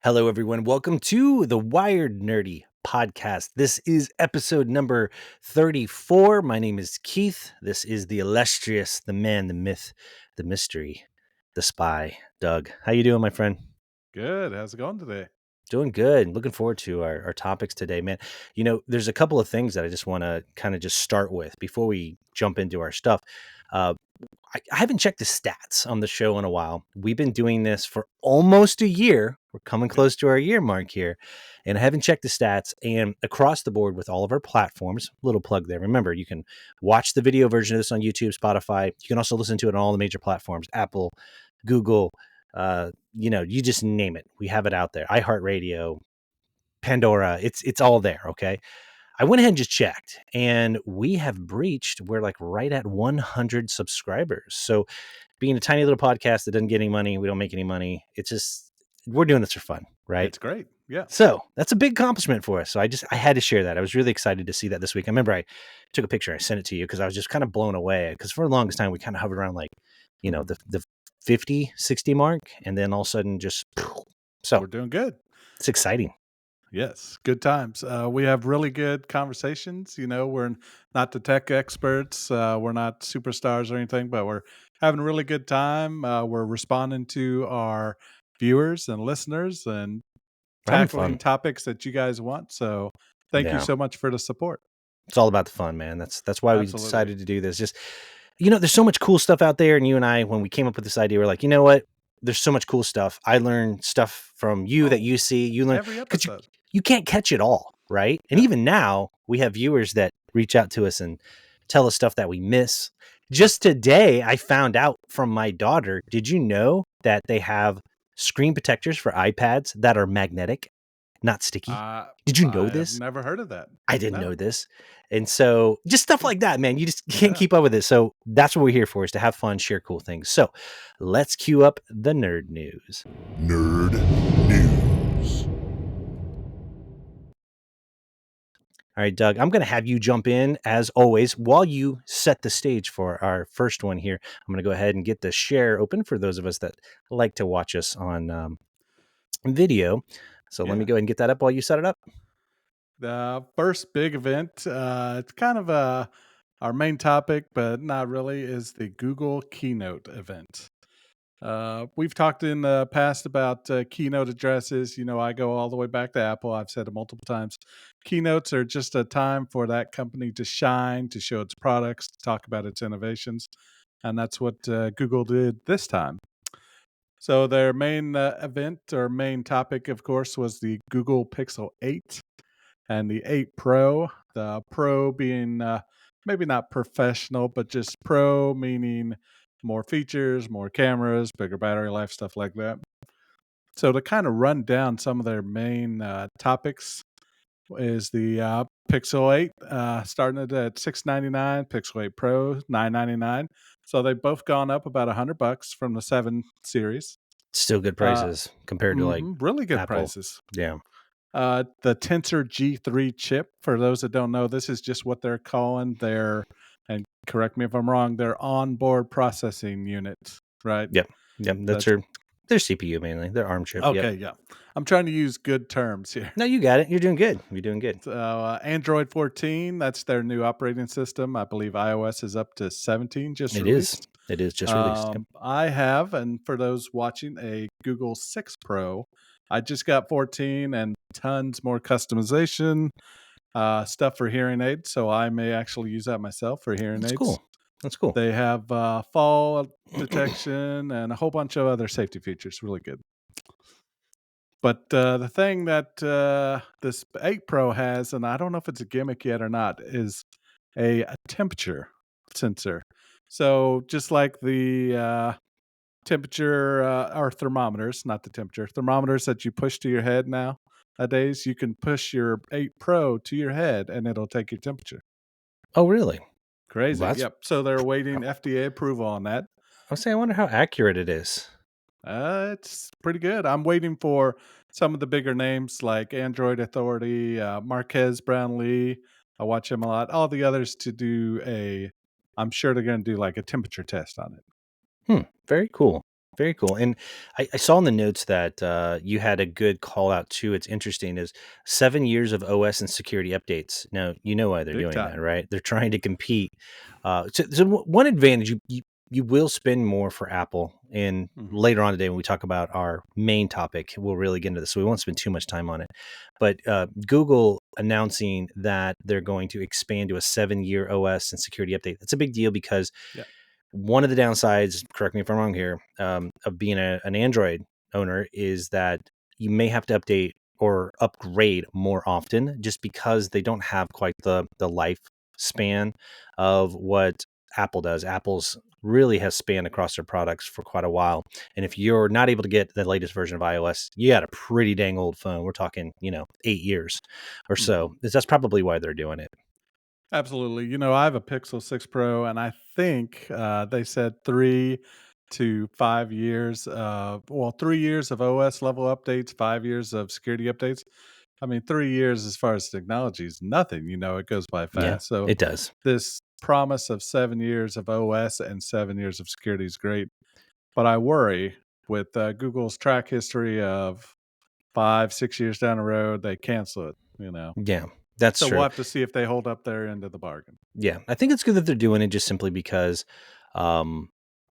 Hello, everyone. Welcome to the Wired Nerdy podcast. This is episode number 34. My name is Keith. This is the illustrious, the man, the myth, the mystery, the spy, Doug. How you doing, my friend? Good. How's it going today? Doing good. Looking forward to our topics today, man. You know, there's a couple of things that I just want to kind of just start with before we jump into our stuff. Uh, I haven't checked the stats on the show in a while. We've been doing this for almost a year. We're coming Yep. close to our year mark here. And I haven't checked the stats. And across the board with all of our platforms, little plug there. Remember, you can watch the video version of this on YouTube, Spotify. You can also listen to it on all the major platforms, Apple, Google, you just name it. We have it out there. iHeart Radio, Pandora, it's all there. Okay. I went ahead and just checked, and we have we're like right at 100 subscribers. So being a tiny little podcast that doesn't get any money, we don't make any money. It's just, we're doing this for fun, right? It's great. Yeah. So that's a big accomplishment for us. So I had to share that. I was really excited to see that this week. I remember I took a picture, I sent it to you because I was just kind of blown away because for the longest time, we kind of hovered around like, the 50, 60 mark. And then all of a sudden just, so We're doing good. it's exciting. Yes. Good times. We have really good conversations. We're not the tech experts. We're not superstars or anything, but we're having a really good time. We're responding to our viewers and listeners and We're having tackling fun. topics that you guys want. So thank you Yeah. so much for the support. It's all about the fun, man. That's why we Absolutely. decided to do this. Just, there's so much cool stuff out there. And you and I, when we came up with this idea, we're like, you know what? There's so much cool stuff. I learn stuff from you that Oh, you see. You learn every because episode. you can't catch it all, right? And Yeah. even now, we have viewers that reach out to us and tell us stuff that we miss. Just today, I found out from my daughter. Did you know that they have screen protectors for iPads that are magnetic, not sticky? Did you know I have this? never heard of that. I didn't No. know this. And so just stuff like that, man, you just can't Yeah. keep up with it. So that's what we're here for, is to have fun, share cool things. So let's cue up the nerd news. Nerd News. All right, Doug, I'm going to have you jump in as always while you set the stage for our first one here. I'm going to go ahead and get the share open for those of us that like to watch us on video. So let me Yeah. go ahead and get that up while you set it up. The first big event, it's kind of our main topic, but not really, is the Google Keynote event. We've talked in the past about keynote addresses. I go all the way back to Apple. I've said it multiple times. Keynotes are just a time for that company to shine, to show its products, to talk about its innovations. And that's what Google did this time. So their main event or main topic, of course, was the Google Pixel 8 and the 8 Pro. The Pro being maybe not professional, but just Pro meaning more features, more cameras, bigger battery life, stuff like that. So to kind of run down some of their main topics is the Pixel 8 starting it at $699, Pixel 8 Pro $999. So they've both gone up about $100 from the 7 series. Still good prices compared to like Really good Apple. prices. Yeah. The Tensor G3 chip, for those that don't know, this is just what they're calling their, and correct me if I'm wrong, their onboard processing unit, right? Yep. Yep. That's That's their CPU mainly, their ARM chip. Yep. okay. Yeah. I'm trying to use good terms here. No, you got it. You're doing good. You're doing good. So, Android 14, that's their new operating system. I believe iOS is up to 17 just It is. released. It is just released. Yep. I have, and for those watching, a Google 6 Pro. I just got 14 and tons more customization stuff for hearing aids. So I may actually use that myself for hearing That's aids. cool. That's cool. They have fall detection and a whole bunch of other safety features. Really good. But the thing that this 8 Pro has, and I don't know if it's a gimmick yet or not, is a temperature sensor. So just like the temperature or thermometers, not the temperature, thermometers that you push to your head nowadays, you can push your 8 Pro to your head and it'll take your temperature. Oh, really? Crazy. Well, Yep. So they're awaiting FDA approval on that. I wonder how accurate it is. It's pretty good. I'm waiting for some of the bigger names like Android Authority, Marquez Brownlee. I watch him a lot. All the others to do I'm sure they're going to do like a temperature test on it. Very cool. Very cool. And I saw in the notes that you had a good call out too. It's interesting is 7 years of OS and security updates. Now, you know why they're Big doing that, time. right? They're trying to compete. One advantage, you will spend more for Apple. And Mhm. later on today, when we talk about our main topic, we'll really get into this. So we won't spend too much time on it. But Google announcing that they're going to expand to a 7-year OS and security update. That's a big deal because Yeah. one of the downsides, correct me if I'm wrong here, of being an Android owner is that you may have to update or upgrade more often just because they don't have quite the lifespan of what Apple does. Apple's really has spanned across their products for quite a while. And if you're not able to get the latest version of iOS, you got a pretty dang old phone. We're talking, 8 years or Mhm. so. That's probably why they're doing it. Absolutely. I have a Pixel 6 Pro, and I think they said 3 to 5 years. 3 years of OS level updates, 5 years of security updates. I mean, 3 years as far as technology is nothing. It goes by Yeah, fast. So it does. this promise of 7 years of OS and 7 years of security is great. But I worry with Google's track history of 5, 6 years down the road, they cancel it. Yeah, that's So we'll true. have to see if they hold up their end of the bargain. Yeah, I think it's good that they're doing it just simply because, um,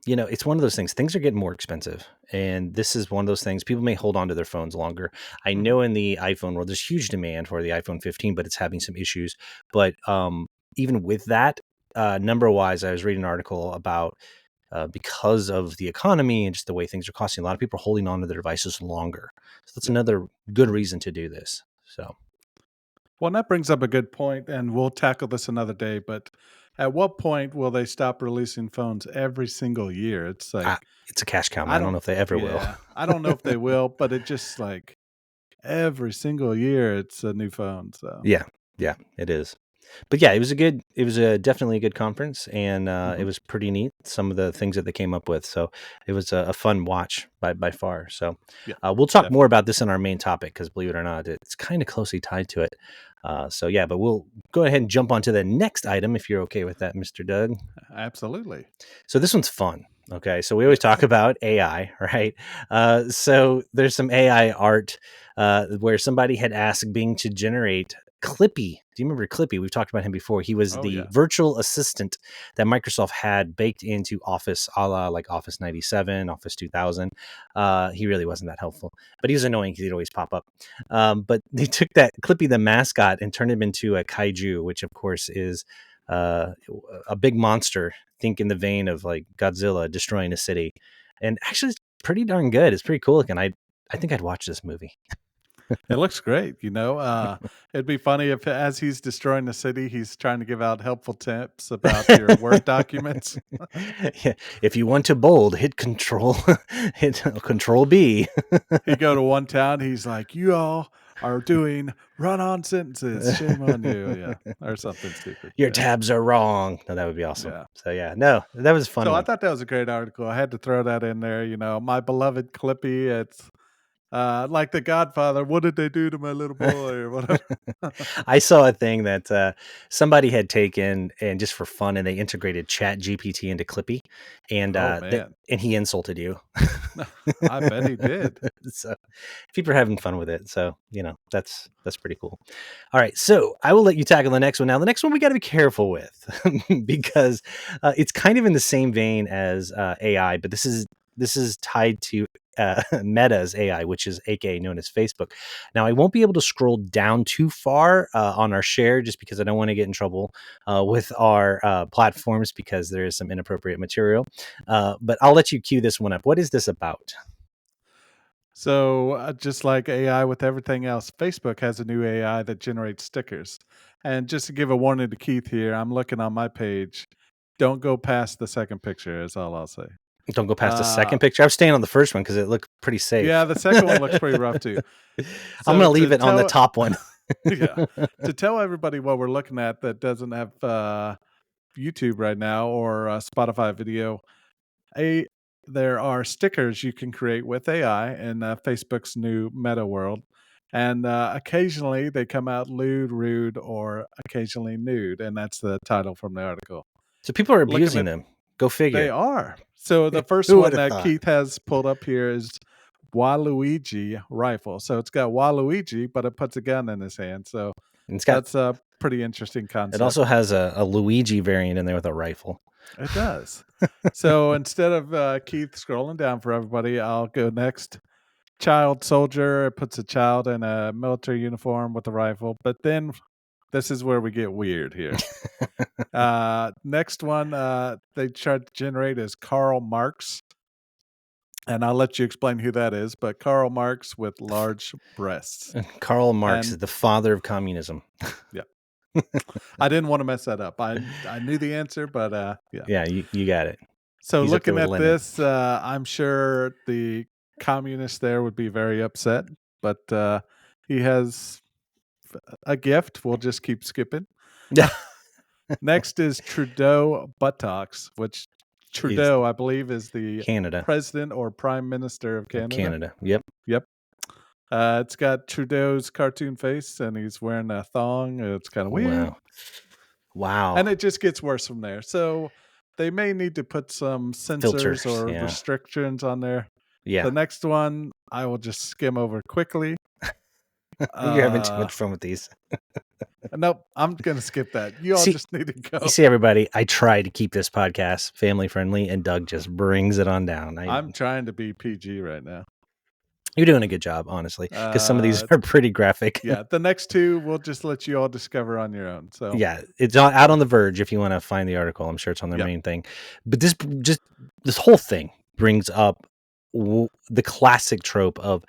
it's one of those things. Things are getting more expensive, and this is one of those things. People may hold on to their phones longer. I Mhm. know in the iPhone world, there's huge demand for the iPhone 15, but it's having some issues. But even with that, number wise, I was reading an article about because of the economy and just the way things are costing. A lot of people are holding on to their devices longer, so that's Yeah. another good reason to do this. So. Well, and that brings up a good point, and we'll tackle this another day. But at what point will they stop releasing phones every single year? It's I, like, it's a cash cow, I man. I don't don't, know if they ever will. yeah, I don't know if they will, but it just like every single year it's a new phone. So, Yeah, yeah, it is. But yeah, it was a definitely a good conference, and it mhm. was pretty neat. Some of the things that they came up with, so it was a fun watch by far. So Yeah, we'll talk more definitely. about this in our main topic because believe it or not, it's kind of closely tied to it. So yeah, but we'll go ahead and jump onto the next item if you're okay with that, Mr. Doug. Absolutely. So this one's fun. Okay, so we always talk Yes. about AI, right? So there's some AI art where somebody had asked Bing to generate Clippy. Do you remember Clippy? We've talked about him before. He was Oh, the yeah. virtual assistant that Microsoft had baked into Office, a la like Office 97, Office 2000. He really wasn't that helpful, but he was annoying because he'd always pop up. But they took that Clippy, the mascot, and turned him into a kaiju, which of course is uh, a big monster. Think in the vein of like Godzilla destroying a city, and actually, it's pretty darn good. It's pretty cool looking. I think I'd watch this movie. It looks great. It'd be funny if as he's destroying the city, he's trying to give out helpful tips about your Word documents. Yeah, if you want to bold, hit Control, hit Control B. He go to one town, he's like, "You all are doing run-on sentences. Shame on you." Yeah, or something stupid. Your Yeah, tabs are wrong. No, that would be awesome. yeah. So yeah, no, that was a fun So I one. thought that was a great article. I had to throw that in there. My beloved Clippy. It's like The Godfather. What did they do to my little boy, or whatever? I saw a thing that somebody had taken and just for fun, and they integrated Chat GPT into Clippy, and Oh that man, and he insulted you. I bet he did. So people are having fun with it. So that's pretty cool. All right, so I will let you tackle the next one. Now, the next one we got to be careful with because it's kind of in the same vein as AI, but this is tied to Meta's AI, which is aka known as Facebook. Now, I won't be able to scroll down too far on our share just because I don't want to get in trouble with our platforms because there is some inappropriate material. But I'll let you cue this one up. What is this about? So, just like AI with everything else, Facebook has a new AI that generates stickers. And just to give a warning to Keith here, I'm looking on my page. Don't go past the second picture, is all I'll say. Don't go past the Uh, second picture. I was staying on the first one because it looked pretty yeah, safe. the second one looks pretty rough too. I'm So gonna to leave it on the tell, top one. yeah, to tell everybody what we're looking at that doesn't have YouTube right now or Spotify video, a there are stickers you can create with AI in Facebook's new meta world. And occasionally they come out lewd, rude, or occasionally nude. And that's the title from the article. So people are Looking abusing at them. Go figure. They are. So the first Who one would've that thought? Keith has pulled up here is Waluigi rifle. So it's got Waluigi, but it puts a gun in his hand. So And that's a pretty interesting it concept. also has a Luigi variant in there with a rifle. It does. So instead of Keith scrolling down for everybody, I'll go next. Child soldier. It puts a child in a military uniform with a rifle. But then this is where we get weird here. Next one they tried to generate is Karl Marx. And I'll let you explain who that is, but Karl Marx with large breasts. Karl Marx is And the father of communism. yeah, I didn't want to mess that up. I knew the answer, but yeah. Yeah, you got it. So He's up there looking with at Lenin. this, I'm sure the communists there would be very upset, but he has a gift. We'll just keep skipping. Next is Trudeau buttocks, which Trudeau, I believe, is the Canada. president or prime minister of Canada. Canada. Yep. Yep. It's got Trudeau's cartoon face, and he's wearing a thong. It's kind of weird. Wow. And it just gets worse from there. So they may need to put some censors Filters, or yeah. restrictions on there. Yeah. The next one, I will just skim over quickly. You're having too much fun with these. Nope, I'm going to skip that. You all just need to go. You see, everybody, I try to keep this podcast family friendly, and Doug just brings it on down. I'm trying to be PG right now. You're doing a good job, honestly, because some of these are pretty graphic. Yeah, the next two we'll just let you all discover on your own. So yeah, it's out on The Verge if you want to find the article. I'm sure it's on their Yep. main thing. But this whole thing brings up the classic trope of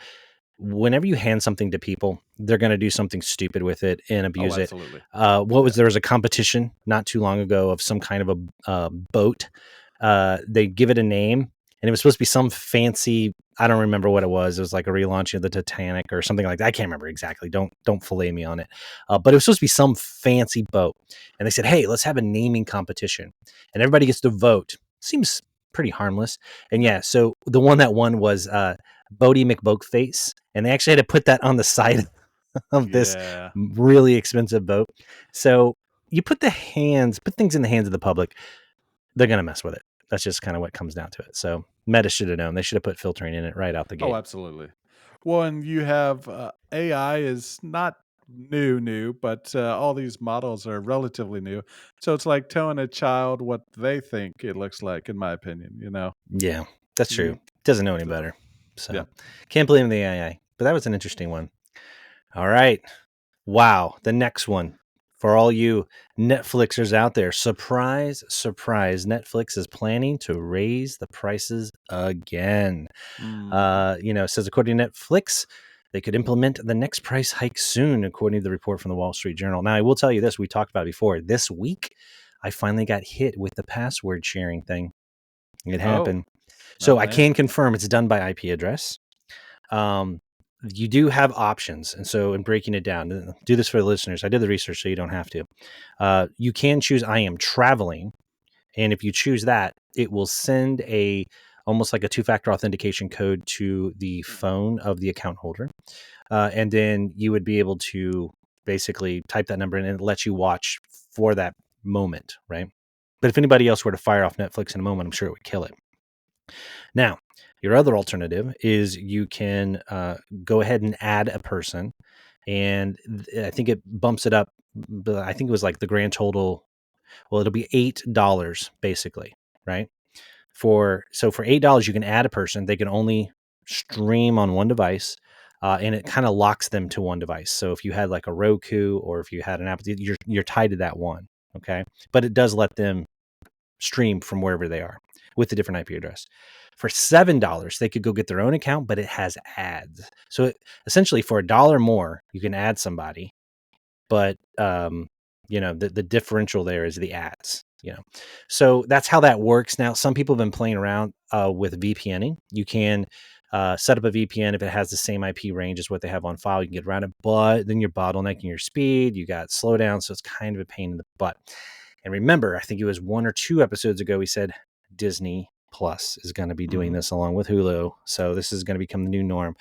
whenever you hand something to people, they're going to do something stupid with it and abuse it. absolutely. There was a competition not too long ago of some kind of a boat. They give it a name, and it was supposed to be some fancy, I don't remember what it was. It was like a relaunching of the Titanic or something like that. I can't remember exactly. Don't fillet me on it. But it was supposed to be some fancy boat. And they said, hey, let's have a naming competition. And everybody gets to vote. Seems pretty harmless. And yeah, so the one that won was Bodie McBoatface. And they actually had to put that on the side of this really expensive boat. So you put things in the hands of the public, they're going to mess with it. That's just kind of what comes down to it. So Meta should have known. They should have put filtering in it right out the gate. Oh, absolutely. Well, and you have AI is not new, but all these models are relatively new. So it's like telling a child what they think it looks like, in my opinion, Yeah, that's true. Doesn't know any better. So yeah. Can't blame the AI. But that was an interesting one. All right. Wow. The next one. For all you Netflixers out there, surprise, surprise, Netflix is planning to raise the prices again. It says according to Netflix, they could implement the next price hike soon, according to the report from the Wall Street Journal. Now, I will tell you this, we talked about it before. This week, I finally got hit with the password sharing thing. It happened. So I can confirm it's done by IP address. You do have options. And so in breaking it down, do this for the listeners. I did the research so you don't have to. You can choose I am traveling. And if you choose that, it will send almost like a two-factor authentication code to the phone of the account holder. And then you would be able to basically type that number in and it lets you watch for that moment, right? But if anybody else were to fire off Netflix in a moment, I'm sure it would kill it. Now, your other alternative is you can go ahead and add a person, and I think it bumps it up. But I think it was like the grand total. Well, it'll be $8 basically, right? For $8, you can add a person. They can only stream on one device, and it kind of locks them to one device. So if you had like a Roku or if you had an Apple, you're tied to that one. Okay, but it does let them stream from wherever they are with a different IP address. For $7, they could go get their own account, but it has ads. So essentially, for $1 more, you can add somebody, but the differential there is the ads. So that's how that works. Now, some people have been playing around with VPNing. You can set up a VPN if it has the same IP range as what they have on file. You can get around it, but then you're bottlenecking your speed. You got slowdown, so it's kind of a pain in the butt. And remember, I think it was 1 or 2 episodes ago, we said Disney Plus is going to be doing this along with Hulu. So this is going to become the new norm.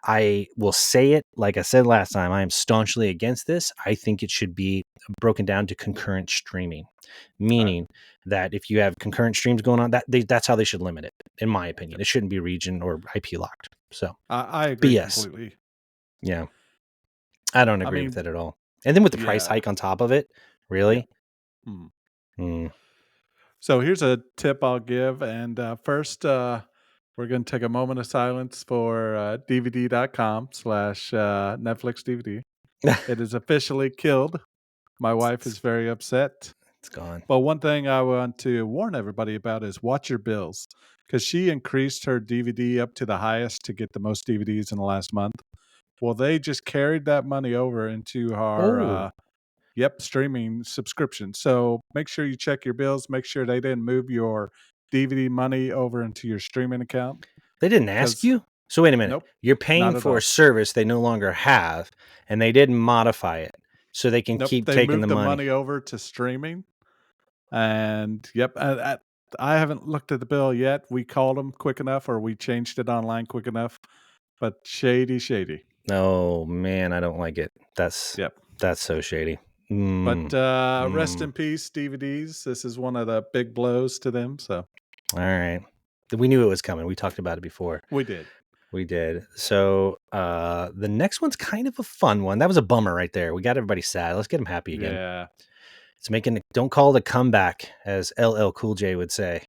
I will say it like I said last time. I am staunchly against this. I think it should be broken down to concurrent streaming, meaning that if you have concurrent streams going on, that's how they should limit it, in my opinion. It shouldn't be region or IP locked. So I agree BS. completely. Yeah, I don't I agree with mean, that at all. And then with the price yeah, hike on top of it, yeah. really? Hmm. Mm. So here's a tip I'll give. And first, we're going to take a moment of silence for dvd.com/Netflix DVD. It is officially killed. My wife is very upset. It's gone. But one thing I want to warn everybody about is watch your bills, because she increased her DVD up to the highest to get the most DVDs in the last month. Well, they just carried that money over into our Oh, streaming subscription. So make sure you check your bills. Make sure they didn't move your DVD money over into your streaming account. they didn't ask Because you? So wait a minute. nope, You're paying not at for a all. service they no longer have, and they didn't modify it so they can Nope, keep they taking the moved the money. money over to streaming. And yep, I haven't looked at the bill yet. We called them quick enough, or we changed it online quick enough. But shady, shady. Oh man, I don't like it. That's Yep. so shady. But rest Mm. in peace, DVDs. This is one of the big blows to them. So All right. We knew it was coming. We talked about it before. we did. We did. So the next one's kind of a fun one. That was a bummer right there. We got everybody sad. Let's get them happy again. Yeah. It's making don't call it a comeback, as LL Cool J would say.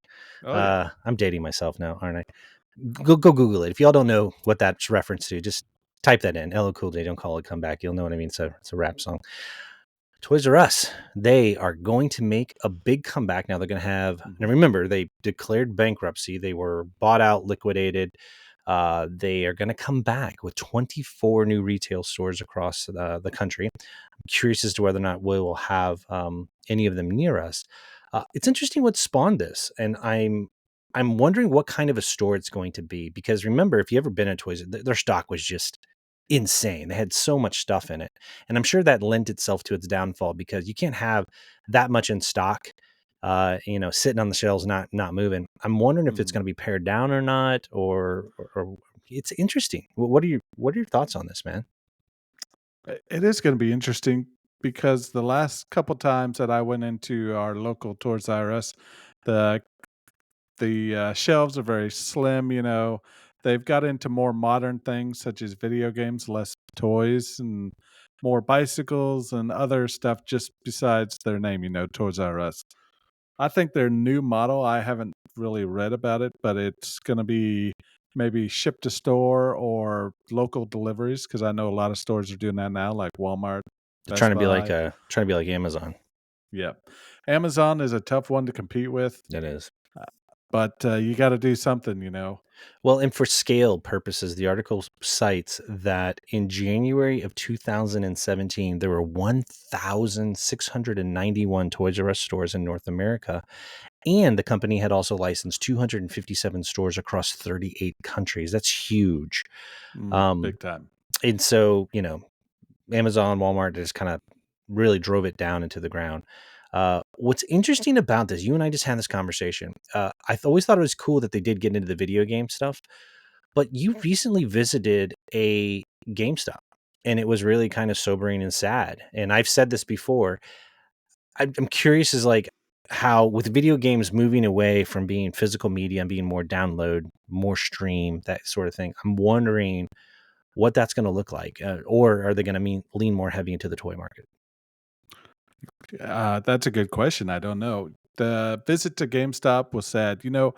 Oh yeah. I'm dating myself now, aren't I? Go Google it. If y'all don't know what that's reference to, just type that in. LL Cool J, don't call it a comeback. You'll know what I mean. So it's a rap song. Toys R Us, they are going to make a big comeback. Now they're going to have, now remember, they declared bankruptcy. They were bought out, liquidated. They are going to come back with 24 new retail stores across the country. I'm curious as to whether or not we will have any of them near us. It's interesting what spawned this, and I'm wondering what kind of a store it's going to be, because remember, if you ever been at Toys, their stock was just insane. They had so much stuff in it. And I'm sure that lent itself to its downfall, because you can't have that much in stock, sitting on the shelves, not moving. I'm wondering if it's Mhm. going to be pared down or not, or it's interesting. What are your thoughts on this, man? It is going to be interesting, because the last couple times that I went into our local Toys R Us, the shelves are very slim. They've got into more modern things such as video games, less toys, and more bicycles and other stuff. Just besides their name, Toys R Us. I think their new model, I haven't really read about it, but it's going to be maybe ship to store or local deliveries, because I know a lot of stores are doing that now, like Walmart, They're Best Buy. trying to be like Amazon. Yeah. Amazon is a tough one to compete with, It is. uh, but you got to do something, Well, and for scale purposes, the article cites that in January of 2017, there were 1,691 Toys R Us stores in North America. And the company had also licensed 257 stores across 38 countries. That's huge. Big time. And so, Amazon, Walmart just kind of really drove it down into the ground. What's interesting about this, you and I just had this conversation. Always thought it was cool that they did get into the video game stuff, but you recently visited a GameStop, and it was really kind of sobering and sad. And I've said this before. I'm curious as like how, with video games moving away from being physical media and being more download, more stream, that sort of thing, I'm wondering what that's going to look like, or are they going to lean more heavy into the toy market? That's a good question. I don't know. The visit to GameStop was sad. You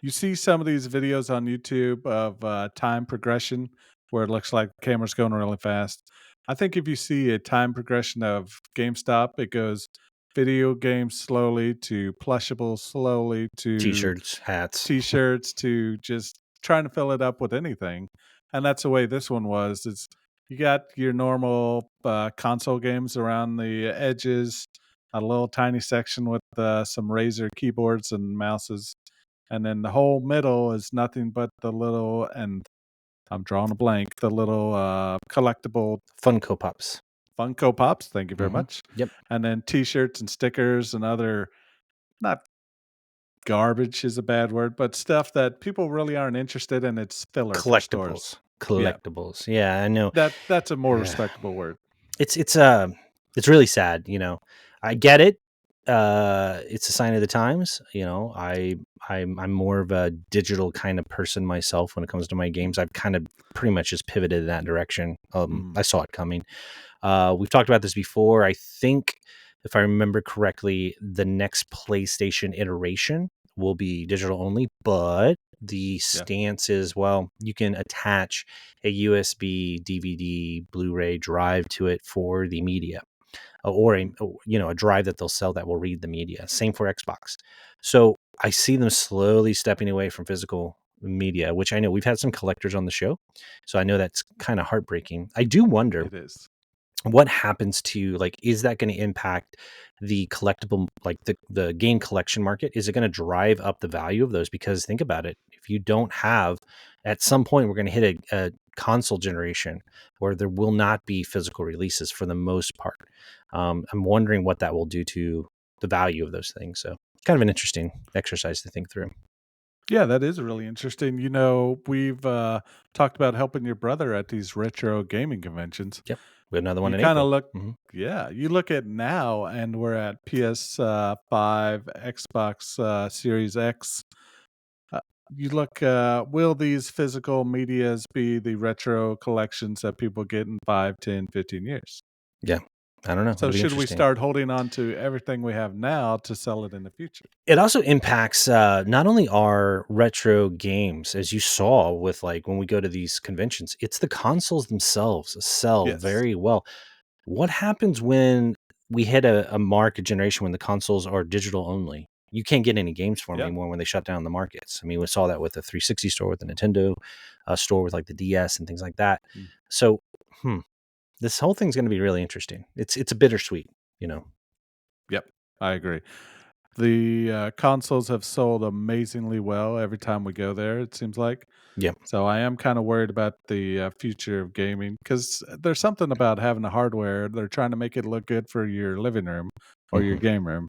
see some of these videos on YouTube of time progression where it looks like the camera's going really fast. I think if you see a time progression of GameStop, it goes video games slowly to plushables slowly to T-shirts, hats. t-shirts to just trying to fill it up with anything. And that's the way this one was. It's you got your normal console games around the edges, a little tiny section with some Razer keyboards and mouses, and then the whole middle is nothing but the little, and I'm drawing a blank, the little collectible Funko Pops. Funko Pops. Thank you very much. Yep. And then T-shirts and stickers and other, not garbage is a bad word, but stuff that people really aren't interested in. It's filler for stores. Collectibles. Yeah, collectibles. Yeah, I know. that's a more Yeah. respectable word. It's really sad, I get it. It's a sign of the times. I'm more of a digital kind of person myself when it comes to my games. I've kind of pretty much just pivoted in that direction. Mm, I saw it coming. We've talked about this before. I think, if I remember correctly, the next PlayStation iteration will be digital only, but the yeah. stance is, well, you can attach a USB, DVD, Blu-ray drive to it for the media, or Mm, a drive that they'll sell that will read the media. Same for Xbox. So I see them slowly stepping away from physical media, which I know we've had some collectors on the show, so I know that's kind of heartbreaking. I do wonder it is. what happens to, like, is that going to impact the collectible, like the game collection market? Is it going to drive up the value of those? Because think about it, if you don't have, at some point we're going to hit a console generation where there will not be physical releases for the most part. I'm wondering what that will do to the value of those things. So kind of an interesting exercise to think through. Yeah, that is really interesting. We've talked about helping your brother at these retro gaming conventions. Yep, we have another one You in kind of April. look, Hmm. yeah, you look at now, and we're at PS5, Xbox Series X. Uh, you look, will these physical medias be the retro collections that people get in 5, 10, 15 years? Yeah, I don't know, So it'll be should we interesting. start holding on to everything we have now to sell it in the future? It also impacts, not only our retro games, as you saw with, like, when we go to these conventions, it's the consoles themselves sell Yes. very well. What happens when we hit a mark, a generation when the consoles are digital only? You can't get any games for them Yeah. anymore when they shut down the markets. I mean, we saw that with the 360 store, with the Nintendo store, with like the DS and things like that. Mm. So, this whole thing's going to be really interesting. It's a bittersweet, you know. Yep. I agree. The consoles have sold amazingly well every time we go there, it seems like. Yep. So I am kind of worried about the future of gaming because there's something about having the hardware. They're trying to make it look good for your living room or your Hmm. game room.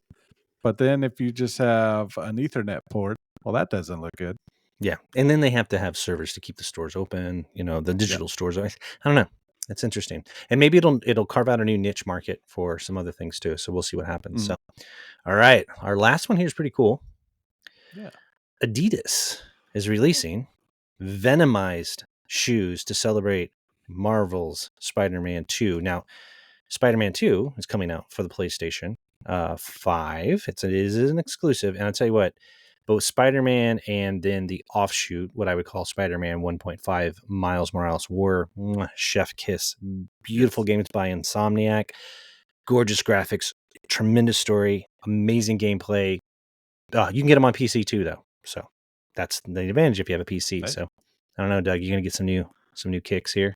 But then if you just have an Ethernet port, well, that doesn't look good. Yeah, and then they have to have servers to keep the stores open, the Yep. digital stores. I don't know. It's interesting. And maybe it'll carve out a new niche market for some other things too. So we'll see what happens. Mm, So, all right, our last one here is pretty cool. yeah. Adidas is releasing Venomized shoes to celebrate Marvel's Spider-Man 2. Now, Spider-Man 2 is coming out for the PlayStation 5. It is an exclusive, and I'll tell you what, both Spider-Man and then the offshoot, what I would call Spider-Man 1.5 Miles Morales, were chef kiss. Beautiful Yes. games by Insomniac, gorgeous graphics, tremendous story, amazing gameplay. You can get them on PC too, though. So that's the advantage if you have a PC. Hey. So I don't know, Doug, you're gonna get some new kicks here.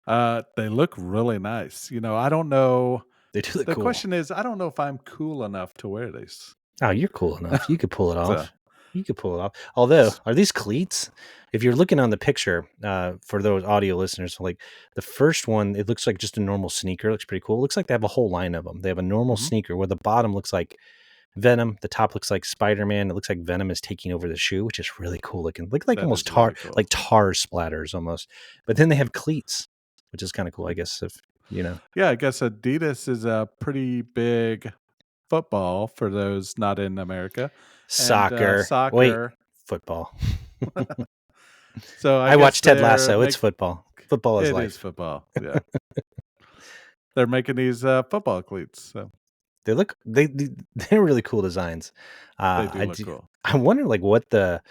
They look really nice. I don't know. They do look The cool. question is, I don't know if I'm cool enough to wear these. Oh, you're cool enough. You could pull it So, off. You could pull it off. Although, are these cleats? If you're looking on the picture, for those audio listeners, like the first one, it looks like just a normal sneaker. It looks pretty cool. It looks like they have a whole line of them. They have a normal mhm, sneaker where the bottom looks like Venom, the top looks like Spider-Man. It looks like Venom is taking over the shoe, which is really cool looking. Look like that almost is really cool. like tar splatters almost. But then they have cleats, which is kind of cool, I guess. If you know, Yeah, I guess Adidas is a pretty big football for those not in America, and soccer. Wait, soccer. football. So I I guess watch Ted they're Lasso. It's make football. Football is it is life. football. Yeah, they're making these football cleats, so They're really cool designs. they do I look do, cool. I wonder like what the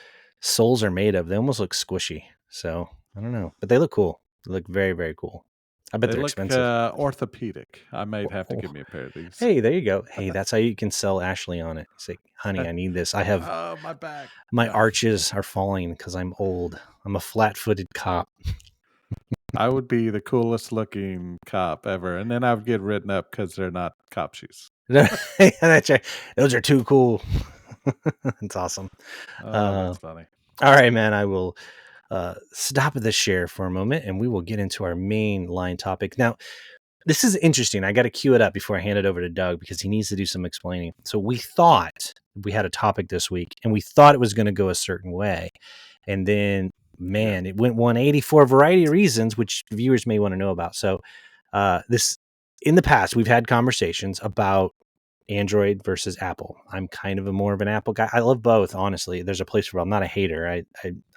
soles are made of. They almost look squishy. So I don't know, but they look cool. They look very, very cool. I bet They they're look expensive. orthopedic. I might have to Oh, give me a pair of these. hey, there you go. Hey, that's how you can sell Ashley on it. Say, honey, I need this. Oh, my back. My Yeah, arches are falling because I'm old. I'm a flat-footed cop. I would be the coolest looking cop ever, and then I would get written up because they're not cop shoes. That's right. Those are too cool. That's awesome. Oh, Uh, that's funny. all right, man. I will stop the share for a moment and we will get into our main line topic. Now, this is interesting. I got to cue it up before I hand it over to Doug because he needs to do some explaining. So, we thought we had a topic this week and we thought it was going to go a certain way. And then man, it went 180 for a variety of reasons, which viewers may want to know about. So, this in the past, we've had conversations about Android versus Apple. I'm kind of more of an Apple guy. I love both, honestly. There's a place for. I'm not a hater.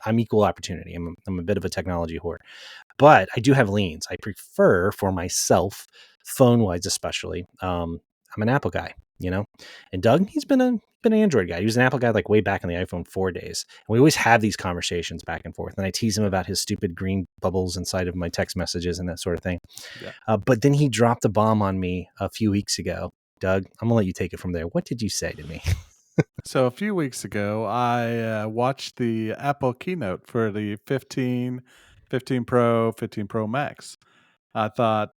I'm equal opportunity. I'm a bit of a technology whore, but I do have leans. I prefer for myself, phone wise, especially. I'm an Apple guy, and Doug, he's been an Android guy. He was an Apple guy like way back in the iPhone 4 days. And we always have these conversations back and forth. And I tease him about his stupid green bubbles inside of my text messages and that sort of thing. Yeah. But then he dropped a bomb on me a few weeks ago. Doug, I'm gonna let you take it from there. What did you say to me? So a few weeks ago, I watched the Apple keynote for the 15, 15 Pro, 15 Pro Max. I thought,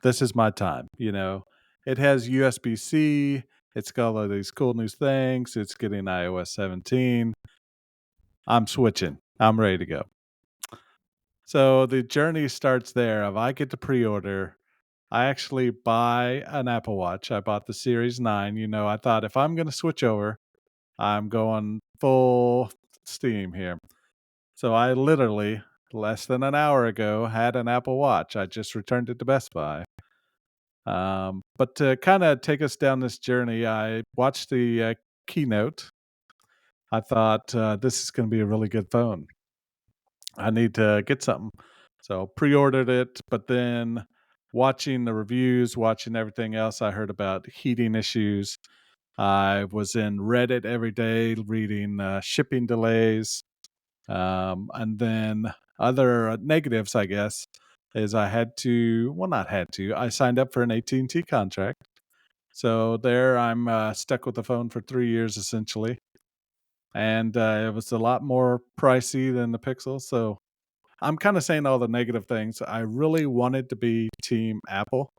this is my time. It has USB-C. It's got all these cool new things. It's getting iOS 17. I'm switching. I'm ready to go. So the journey starts there. If I get to pre-order, I actually buy an Apple Watch. I bought the Series 9. I thought if I'm going to switch over, I'm going full steam here. So I literally, less than an hour ago, had an Apple Watch. I just returned it to Best Buy. But to kind of take us down this journey, I watched the keynote. I thought this is going to be a really good phone. I need to get something. So pre-ordered it, but then watching the reviews, watching everything else, I heard about heating issues. I was in Reddit every day reading shipping delays. And then other negatives, I guess, is I had to, well, not had to, I signed up for an AT&T contract. So there I'm stuck with the phone for 3 years essentially. And it was a lot more pricey than the Pixel. So I'm kind of saying all the negative things. I really wanted to be Team Apple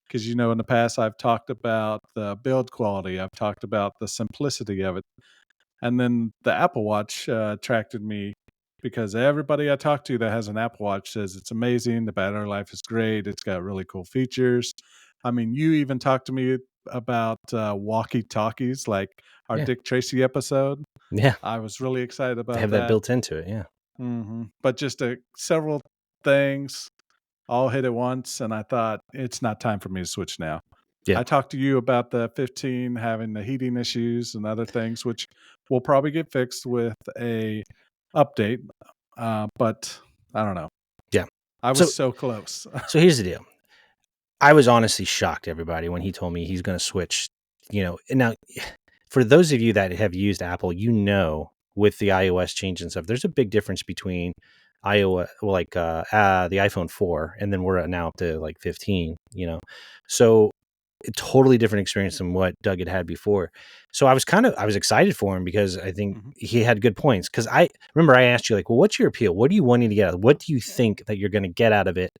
because, in the past I've talked about the build quality, I've talked about the simplicity of it. And then the Apple Watch attracted me because everybody I talk to that has an Apple Watch says it's amazing. The battery life is great. It's got really cool features. I mean, you even talked to me about walkie talkies, like our Yeah. Dick Tracy episode. Yeah. I was really excited They about have that built into it. Yeah. But just several things all hit at once, and I thought it's not time for me to switch now. Yeah. I talked to you about the 15 having the heating issues and other things, which will probably get fixed with a update. But I don't know. Yeah. I was so close. So here's the deal. I was honestly shocked, everybody, when he told me he's going to switch. And now, for those of you that have used Apple, with the iOS change and stuff, there's a big difference between iOS, like the iPhone 4, and then we're now up to like 15. So a totally different experience than what Doug had before. So I was excited for him because I think he had good points. Because I remember I asked you, like, well, what's your appeal? What are you wanting to get out of it? What do you think that you're going to get out of it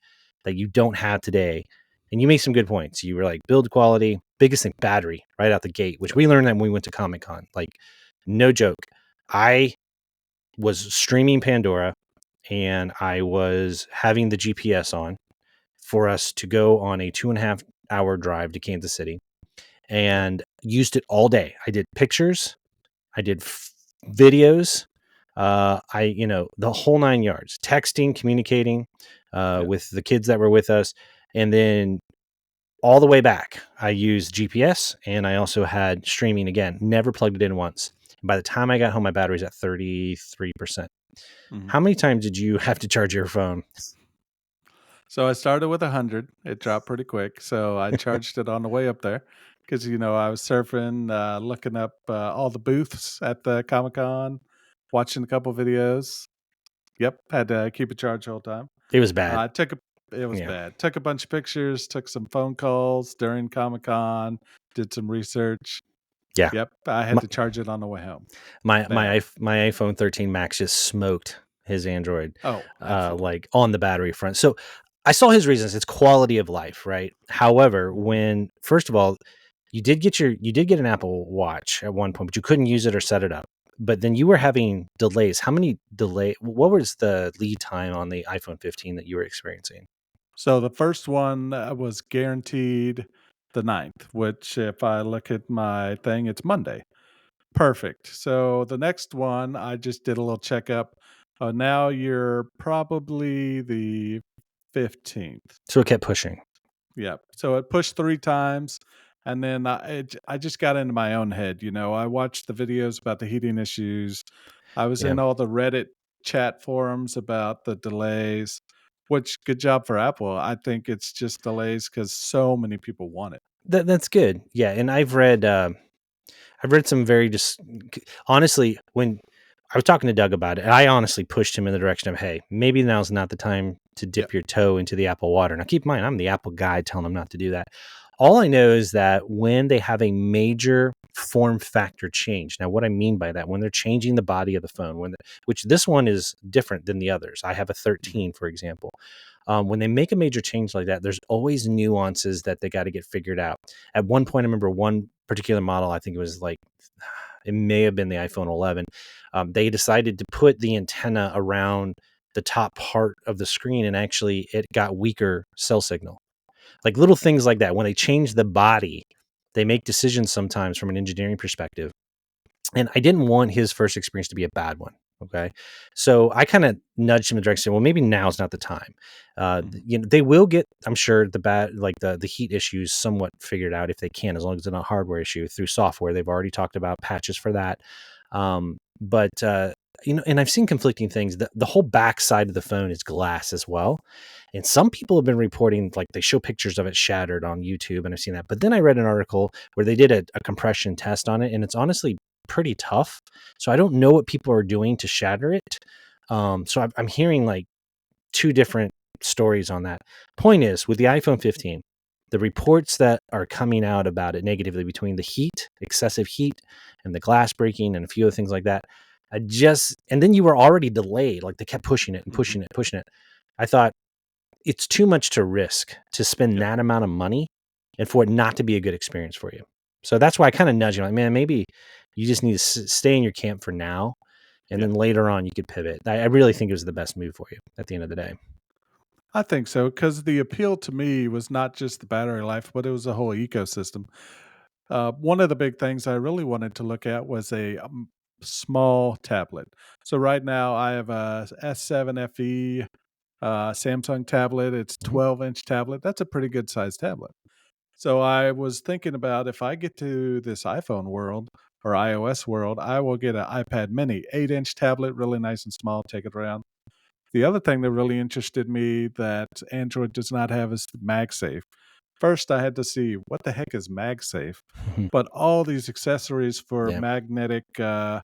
that you don't have today? And you made some good points. You were like, build quality, biggest thing, battery right out the gate, which we learned that when we went to Comic-Con. Like, no joke. I was streaming Pandora and I was having the GPS on for us to go on a 2.5-hour drive to Kansas City and used it all day. I did pictures, I did videos, the whole 9 yards, texting, communicating with the kids that were with us. And then all the way back, I used GPS and I also had streaming again, never plugged it in once. And by the time I got home, my battery's at 33%. How many times did you have to charge your phone? So I started with 100. It dropped pretty quick. So I charged it on the way up there because, I was surfing, looking up all the booths at the Comic-Con, watching a couple videos. Yep, had to keep it charged the whole time. It was bad. It was bad. Took a bunch of pictures, took some phone calls during Comic-Con, did some research. Yeah. Yep, I had to charge it on the way home. My iPhone 13 Max just smoked his Android. Oh, absolutely. Like on the battery front. So I saw his reasons. It's quality of life, right? However, when first of all, you did get an Apple Watch at one point, but you couldn't use it or set it up. But then you were having delays. What was the lead time on the iPhone 15 that you were experiencing? So the first one was guaranteed the 9th, which if I look at my thing, it's Monday. Perfect. So the next one, I just did a little checkup. Now you're probably the 15th. So it kept pushing. Yeah. So it pushed 3 times, and then I just got into my own head, you know, I watched the videos about the heating issues. I was Yeah. in all the Reddit chat forums about the delays, which good job for Apple. I think it's just delays because so many people want it. That's good. Yeah, and I've read some very just honestly, when I was talking to Doug about it, and I honestly pushed him in the direction of, hey, maybe now's not the time to Yep. dip your toe into the Apple water. Now, keep in mind, I'm the Apple guy telling him not to do that. All I know is that when they have a major form factor change, now what I mean by that, when they're changing the body of the phone, which this one is different than the others. I have a Mhm. 13, for example. When they make a major change like that, there's always nuances that they got to get figured out. At one point, I remember one particular model, I think it was like, it may have been the iPhone 11. They decided to put the antenna around the top part of the screen, and actually it got weaker cell signal. Like little things like that. When they change the body, they make decisions sometimes from an engineering perspective. And I didn't want his first experience to be a bad one. Okay. So I kind of nudged him in the direction, well, maybe now's not the time. Mhm. They will get, I'm sure, the heat issues somewhat figured out if they can, as long as it's not a hardware issue through software. They've already talked about patches for that. But and I've seen conflicting things. The whole back side of the phone is glass as well. And some people have been reporting, like they show pictures of it shattered on YouTube, and I've seen that. But then I read an article where they did a compression test on it, and it's honestly pretty tough. So I don't know what people are doing to shatter it. So I'm hearing like two different stories on that. Point is, with the iPhone 15, the reports that are coming out about it negatively between the heat, excessive heat, and the glass breaking, and a few other things like that, and then you were already delayed. Like they kept pushing it and Mhm. pushing it, pushing it. I thought it's too much to risk to spend Yep. that amount of money and for it not to be a good experience for you. So that's why I kind of nudge you, like, man, maybe you just need to stay in your camp for now, and Yeah. then later on you could pivot. I really think it was the best move for you at the end of the day. I think so because the appeal to me was not just the battery life, but it was the whole ecosystem. One of the big things I really wanted to look at was a small tablet. So right now I have a S7 FE Samsung tablet. It's Mhm. 12-inch tablet. That's a pretty good sized tablet. So I was thinking about if I get to this iPhone world or iOS world, I will get an iPad Mini, 8-inch tablet, really nice and small. Take it around. The other thing that really interested me that Android does not have is MagSafe. First, I had to see what the heck is MagSafe, but all these accessories for Yeah, magnetic clamps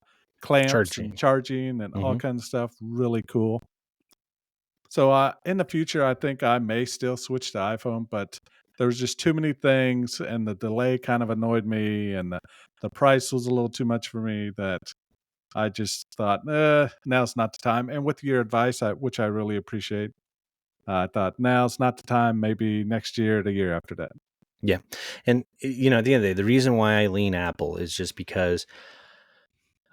and charging. charging and all Hmm. kinds of stuff, really cool. So in the future, I think I may still switch to iPhone, but there was just too many things, and the delay kind of annoyed me, and the price was a little too much for me that I just thought, now's not the time. And with your advice, which I really appreciate, I thought now's not the time. Maybe next year, the year after that. Yeah, and at the end of the day, the reason why I lean Apple is just because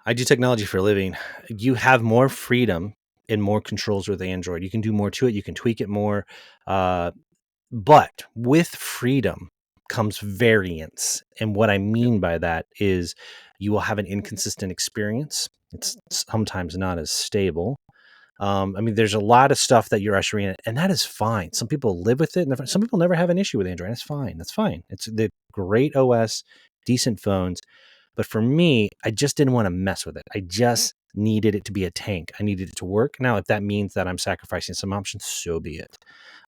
I do technology for a living. You have more freedom and more controls with Android. You can do more to it. You can tweak it more. Uh, But with freedom comes variance. And what I Yep. mean by that is you will have an inconsistent experience. It's sometimes not as stable. I mean, there's a lot of stuff that you're ushering in, and that is fine. Some people live with it, and some people never have an issue with Android. That's fine. That's fine. It's the great OS, decent phones. But for me, I just didn't want to mess with it. I just needed it to be a tank. I needed it to work. Now, if that means that I'm sacrificing some options, so be it.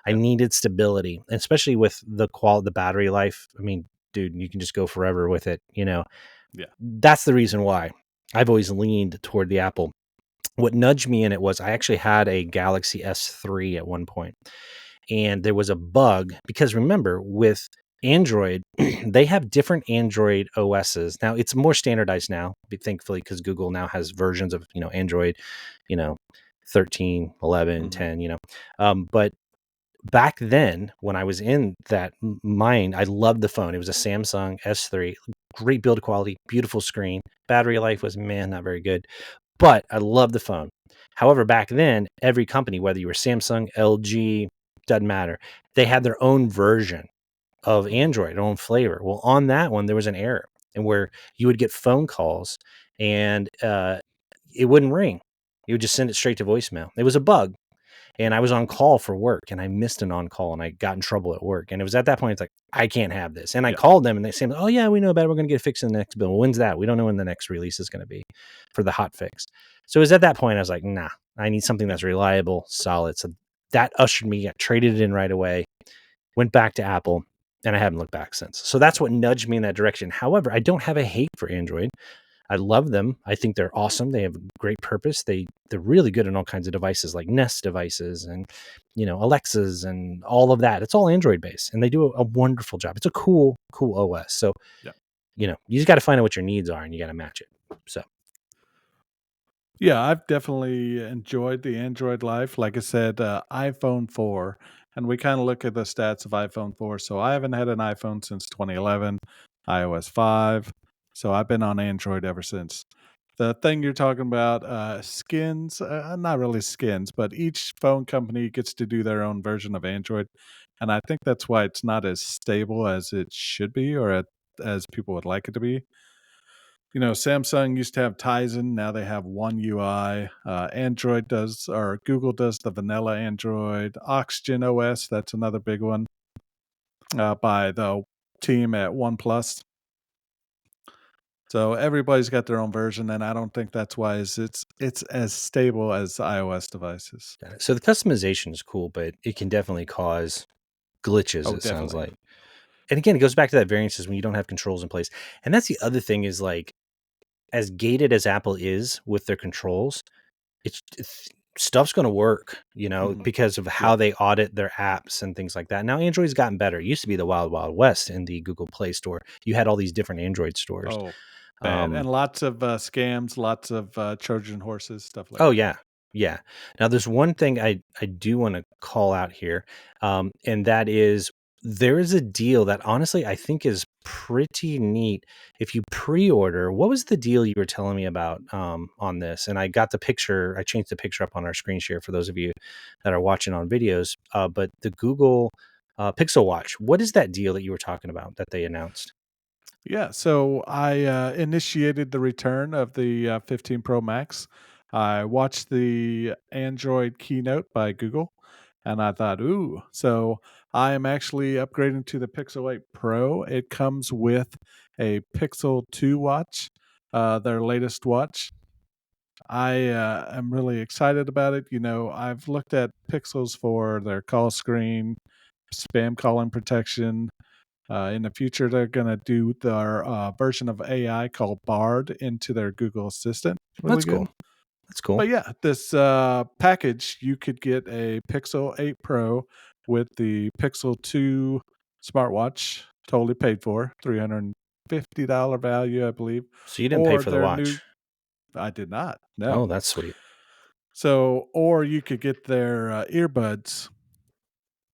I Yep. needed stability, especially with the battery life. I mean, dude, you can just go forever with it. Yeah. That's the reason why I've always leaned toward the Apple. What nudged me in it was I actually had a Galaxy S3 at one point, and there was a bug because remember with Android, they have different Android OSs. Now it's more standardized now, thankfully, because Google now has versions of Android, you know, 13, 11, Mhm. 10. But back then when I was in that mind, I loved the phone. It was a Samsung S3, great build quality, beautiful screen. Battery life was, man, not very good, but I love the phone. However, back then, every company, whether you were Samsung, LG, doesn't matter, they had their own version of Mhm. Android, their own flavor. Well, on that one, there was an error, and where you would get phone calls and it wouldn't ring. It would just send it straight to voicemail. It was a bug. And I was on call for work and I missed an on call and I got in trouble at work. And it was at that point, it's like, I can't have this. And I Yeah. called them and they said, oh, yeah, we know about it. We're going to get it fixed in the next bill. Well, when's that? We don't know when the next release is going to be for the hot fix. So it was at that point, I was like, nah, I need something that's reliable, solid. So that ushered me, I traded it in right away, went back to Apple, and I haven't looked back since. So that's what nudged me in that direction. However, I don't have a hate for Android. I love them. I think they're awesome. They have great purpose. They're really good on all kinds of devices like Nest devices and, Alexas and all of that. It's all Android based and they do a wonderful job. It's a cool OS. So, Yeah. You just got to find out what your needs are and you got to match it. So, Yeah, I've definitely enjoyed the Android life. Like I said, iPhone 4, and we kind of look at the stats of iPhone 4. So I haven't had an iPhone since 2011, iOS 5. So I've been on Android ever since. The thing you're talking about, skins, not really skins, but each phone company gets to do their own version of Android. And I think that's why it's not as stable as it should be as people would like it to be. Samsung used to have Tizen. Now they have One UI. Android does, or Google does the vanilla Android. Oxygen OS, that's another big one by the team at OnePlus. So everybody's got their own version, and I don't think that's why it's as stable as iOS devices. got it. So the customization is cool, but it can definitely cause glitches, Oh, it sounds definitely. like. And again, it goes back to that variances when you don't have controls in place. And that's the other thing is like, as gated as Apple is with their controls, it's stuff's going to work, Mhm. because of Yeah. how they audit their apps and things like that. Now, Android's gotten better. It used to be the wild, wild west in the Google Play Store. You had all these different Android stores. Oh, bad. Um, And lots of scams, lots of Trojan horses, stuff like oh that. yeah, yeah. Now, there's one thing I do want to call out here, and that is there is a deal that honestly I think is pretty neat. If you pre-order, what was the deal you were telling me about on this? And I got the picture. I changed the picture up on our screen share for those of you that are watching on videos. But the Google Pixel Watch, what is that deal that you were talking about that they announced? Yeah, so I initiated the return of the 15 Pro Max. I watched the Android keynote by Google, and I thought, ooh, so I am actually upgrading to the Pixel 8 Pro. It comes with a Pixel 2 watch, their latest watch. I am really excited about it. I've looked at Pixels for their call screen, spam calling protection. In the future, they're going to do their version of AI called Bard into their Google Assistant. Really That's good. cool. That's cool. But yeah, this package, you could get a Pixel 8 Pro with the Pixel 2 smartwatch, totally paid for, $350 value, I believe. So you didn't pay Or for the their new, watch. I did not, Oh, no. that's sweet. So, or you could get their earbuds,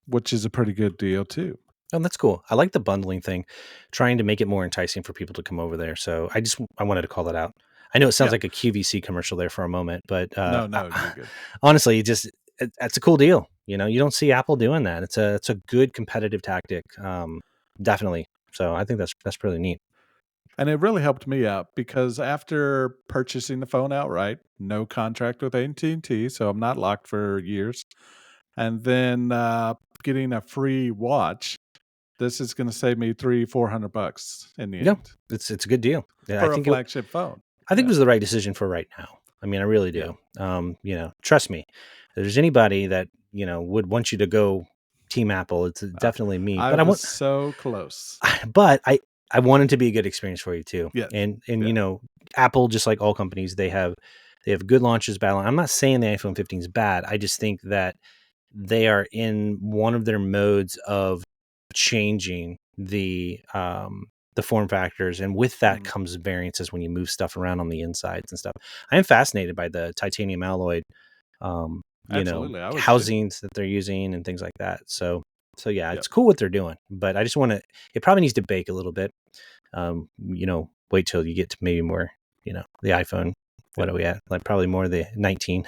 which is a pretty good deal too. Oh, that's cool. I like the bundling thing, trying to make it more enticing for people to come over there. So I wanted to call that out. I know it sounds Yeah. like a QVC commercial there for a moment, but No, you're good. honestly, that's a cool deal. You don't see Apple doing that. It's a good competitive tactic, definitely. So I think that's really neat. And it really helped me out because after purchasing the phone outright, no contract with AT&T, so I'm not locked for years. And then getting a free watch, this is going to save me $300-400 in the Yeah, end it's a good deal. Yeah, I for a think flagship phone. it Yeah, was the right decision for right now. I mean, I really yeah. do. Trust me. If there's anybody that would want you to go Team Apple, it's Uh, definitely me. I But I was want so close. but I want it to be a good experience for you too. Yes. And Yeah. Apple, just like all companies, they have good launches, bad launch. I'm not saying the iPhone 15 is bad. I just think that they are in one of their modes of changing the form factors, and with that Mm, comes variances when you move stuff around on the insides and stuff. I am fascinated by the titanium alloy um, absolutely. I was too. housings that they're using and things like that. So yeah, Yep. it's cool what they're doing, but I just want to. It probably needs to bake a little bit. Wait till you get to maybe more. The iPhone. Yeah. What are we at? Like probably more the 19.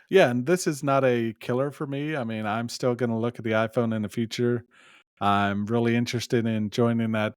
Yeah. And this is not a killer for me. I mean, I'm still going to look at the iPhone in the future. I'm really interested in joining that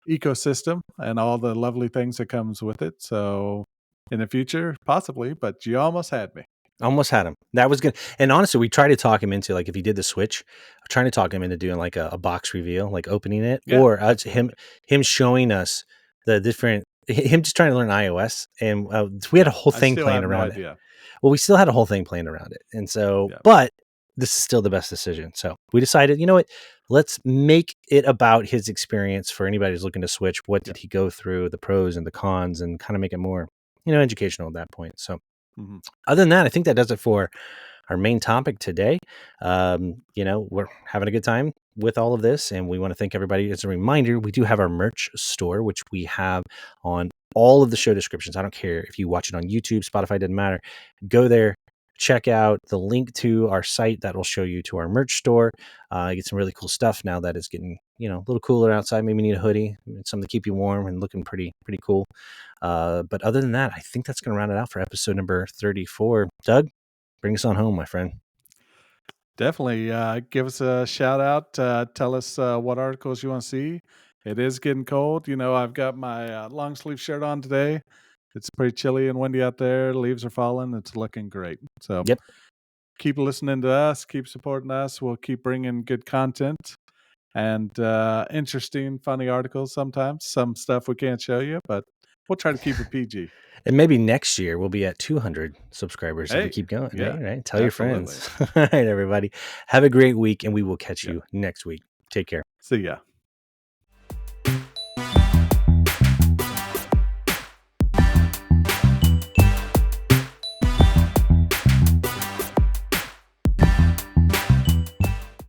ecosystem and all the lovely things that comes with it. So in the future, possibly, but you almost had me. Almost had him. That was good. And honestly, we tried to talk him into, like, if he did the switch, trying to talk him into doing like a box reveal, like opening it, Yeah, or absolutely. him showing us the different, him just trying to learn iOS. And we had a whole I thing still playing have no around it. idea. Well, we still had a whole thing planned around it. And so, Yeah. but this is still the best decision. So we decided, you know what? Let's make it about his experience for anybody who's looking to switch. What did he go through, the pros and the cons, and kind of make it more, educational at that point. So Mhm. other than that, I think that does it for our main topic today. We're having a good time with all of this, and we want to thank everybody. As a reminder, we do have our merch store, which we have on all of the show descriptions. I don't care if you watch it on YouTube, Spotify, doesn't matter. Go there, check out the link to our site that will show you to our merch store. Get some really cool stuff now that is getting, a little cooler outside. Maybe you need a hoodie, something to keep you warm and looking pretty cool. But other than that, I think that's going to round it out for episode number 34. Doug, bring us on home, my friend. Definitely. Give us a shout out. Tell us what articles you want to see. It is getting cold. I've got my long sleeve shirt on today. It's pretty chilly and windy out there. Leaves are falling. It's looking great. So Yep. keep listening to us. Keep supporting us. We'll keep bringing good content and interesting, funny articles sometimes. Some stuff we can't show you, but we'll try to keep it PG. And maybe next year we'll be at 200 subscribers if we Hey, keep going. yeah, Right? Tell your absolutely. friends. All right, everybody. Have a great week, and we will catch Yeah. you next week. Take care. See ya.